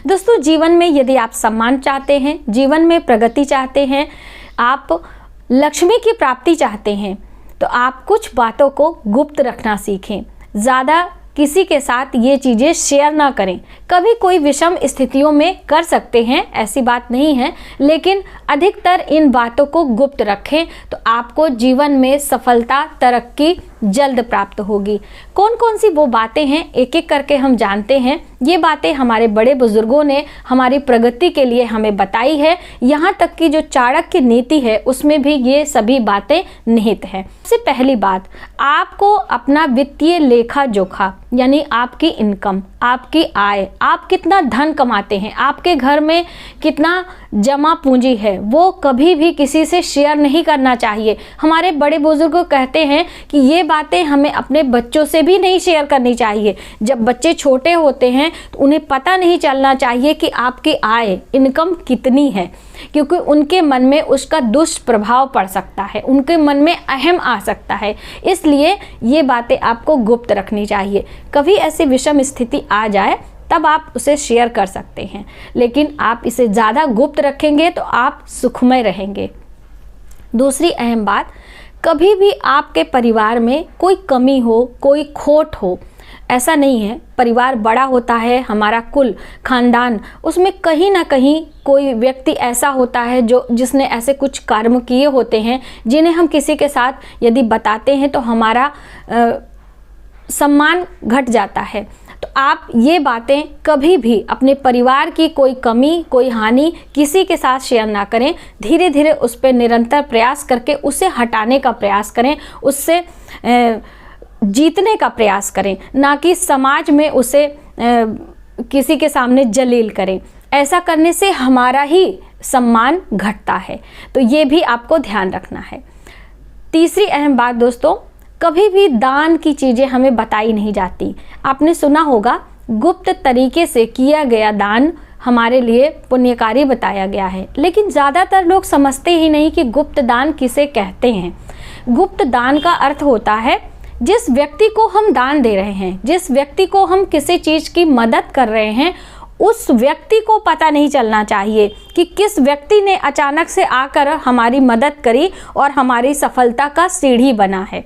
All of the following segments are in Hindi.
दोस्तों, जीवन में यदि आप सम्मान चाहते हैं, जीवन में प्रगति चाहते हैं, आप लक्ष्मी की प्राप्ति चाहते हैं, तो आप कुछ बातों को गुप्त रखना सीखें। ज़्यादा किसी के साथ ये चीज़ें शेयर ना करें। कभी कोई विषम स्थितियों में कर सकते हैं, ऐसी बात नहीं है, लेकिन अधिकतर इन बातों को गुप्त रखें तो आपको जीवन में सफलता, तरक्की जल्द प्राप्त होगी। कौन कौन सी वो बातें हैं, एक एक करके हम जानते हैं। ये बातें हमारे बड़े बुजुर्गों ने हमारी प्रगति के लिए हमें बताई है। यहाँ तक कि जो चाणक्य नीति है उसमें भी ये सभी बातें निहित हैं। सबसे पहली बात, आपको अपना वित्तीय लेखा जोखा यानी आपकी इनकम, आपकी आय, आप कितना धन कमाते हैं, आपके घर में कितना जमा पूंजी है, वो कभी भी किसी से शेयर नहीं करना चाहिए। हमारे बड़े बुजुर्ग कहते हैं कि ये बातें हमें अपने बच्चों से भी नहीं शेयर करनी चाहिए। जब बच्चे छोटे होते हैं तो उन्हें पता नहीं चलना चाहिए कि आपकी आय, इनकम कितनी है, क्योंकि उनके मन में उसका दुष्प्रभाव पड़ सकता है, उनके मन में अहम आ सकता है। इसलिए ये बातें आपको गुप्त रखनी चाहिए। कभी ऐसी विषम स्थिति आ जाए तब आप उसे शेयर कर सकते हैं, लेकिन आप इसे ज़्यादा गुप्त रखेंगे तो आप सुखमय रहेंगे। दूसरी अहम बात, कभी भी आपके परिवार में कोई कमी हो, कोई खोट हो, ऐसा नहीं है। परिवार बड़ा होता है, हमारा कुल खानदान, उसमें कहीं ना कहीं कोई व्यक्ति ऐसा होता है जिसने ऐसे कुछ कर्म किए होते हैं जिन्हें हम किसी के साथ यदि बताते हैं तो हमारा सम्मान घट जाता है। तो आप ये बातें कभी भी अपने परिवार की कोई कमी, कोई हानि किसी के साथ शेयर ना करें। धीरे धीरे उस पर निरंतर प्रयास करके उसे हटाने का प्रयास करें, उससे जीतने का प्रयास करें, ना कि समाज में उसे किसी के सामने जलील करें। ऐसा करने से हमारा ही सम्मान घटता है, तो ये भी आपको ध्यान रखना है। तीसरी अहम बात दोस्तों, कभी भी दान की चीज़ें हमें बताई नहीं जाती। आपने सुना होगा, गुप्त तरीके से किया गया दान हमारे लिए पुण्यकारी बताया गया है, लेकिन ज़्यादातर लोग समझते ही नहीं कि गुप्त दान किसे कहते हैं। गुप्त दान का अर्थ होता है जिस व्यक्ति को हम दान दे रहे हैं, जिस व्यक्ति को हम किसी चीज़ की मदद कर रहे हैं, उस व्यक्ति को पता नहीं चलना चाहिए कि किस व्यक्ति ने अचानक से आकर हमारी मदद करी और हमारी सफलता का सीढ़ी बना है।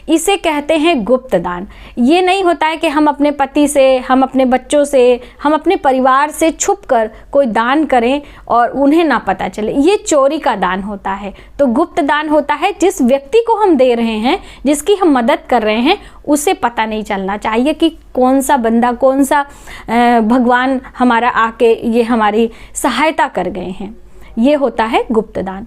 इसे कहते हैं गुप्त दान। ये नहीं होता है कि हम अपने पति से, हम अपने बच्चों से, हम अपने परिवार से छुपकर कोई दान करें और उन्हें ना पता चले। ये चोरी का दान होता है। तो गुप्त दान होता है जिस व्यक्ति को हम दे रहे हैं, जिसकी हम मदद कर रहे हैं, उसे पता नहीं चलना चाहिए कि कौन सा बंदा, कौन सा भगवान हमारा आके ये हमारी सहायता कर गए हैं। ये होता है गुप्त दान।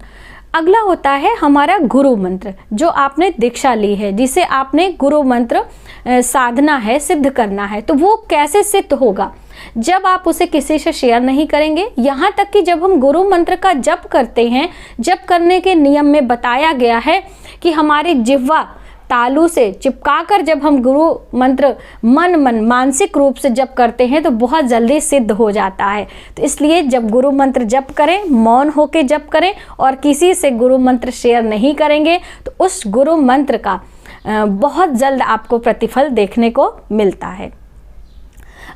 अगला होता है हमारा गुरु मंत्र, जो आपने दीक्षा ली है, जिसे आपने गुरु मंत्र साधना है, सिद्ध करना है। तो वो कैसे सिद्ध होगा? जब आप उसे किसी से शेयर नहीं करेंगे। यहाँ तक कि जब हम गुरु मंत्र का जप करते हैं, जप करने के नियम में बताया गया है कि हमारी जिह्वा तालू से चिपकाकर जब हम गुरु मंत्र मानसिक रूप से जप करते हैं तो बहुत जल्दी सिद्ध हो जाता है। तो इसलिए जब गुरु मंत्र जप करें, मौन होकर जप करें और किसी से गुरु मंत्र शेयर नहीं करेंगे तो उस गुरु मंत्र का बहुत जल्द आपको प्रतिफल देखने को मिलता है।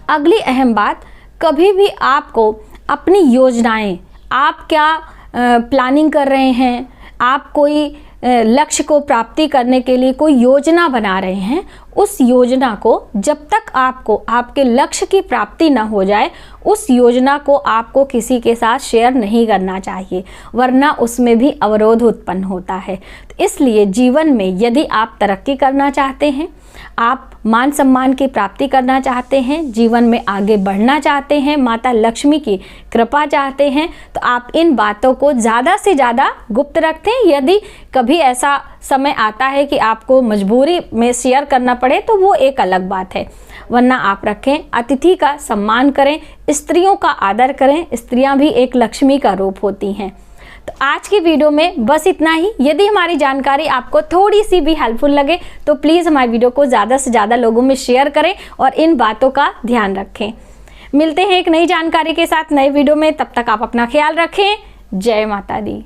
अगली अहम बात, कभी भी आपको अपनी योजनाएं, आप क्या प्लानिंग कर रहे हैं, आप कोई लक्ष्य को प्राप्ति करने के लिए कोई योजना बना रहे हैं, उस योजना को जब तक आपको आपके लक्ष्य की प्राप्ति ना हो जाए, उस योजना को आपको किसी के साथ शेयर नहीं करना चाहिए, वरना उसमें भी अवरोध उत्पन्न होता है। तो इसलिए जीवन में यदि आप तरक्की करना चाहते हैं, आप मान सम्मान की प्राप्ति करना चाहते हैं, जीवन में आगे बढ़ना चाहते हैं, माता लक्ष्मी की कृपा चाहते हैं, तो आप इन बातों को ज़्यादा से ज़्यादा गुप्त रखें। यदि कभी ऐसा समय आता है कि आपको मजबूरी में शेयर करना पड़े तो वो एक अलग बात है, वरना आप रखें। अतिथि का सम्मान करें, स्त्रियों का आदर करें। स्त्रियां भी एक लक्ष्मी का रूप होती हैं। तो आज की वीडियो में बस इतना ही। यदि हमारी जानकारी आपको थोड़ी सी भी हेल्पफुल लगे तो प्लीज़ हमारी वीडियो को ज़्यादा से ज़्यादा लोगों में शेयर करें और इन बातों का ध्यान रखें। मिलते हैं एक नई जानकारी के साथ नए वीडियो में, तब तक आप अपना ख्याल रखें। जय माता दी।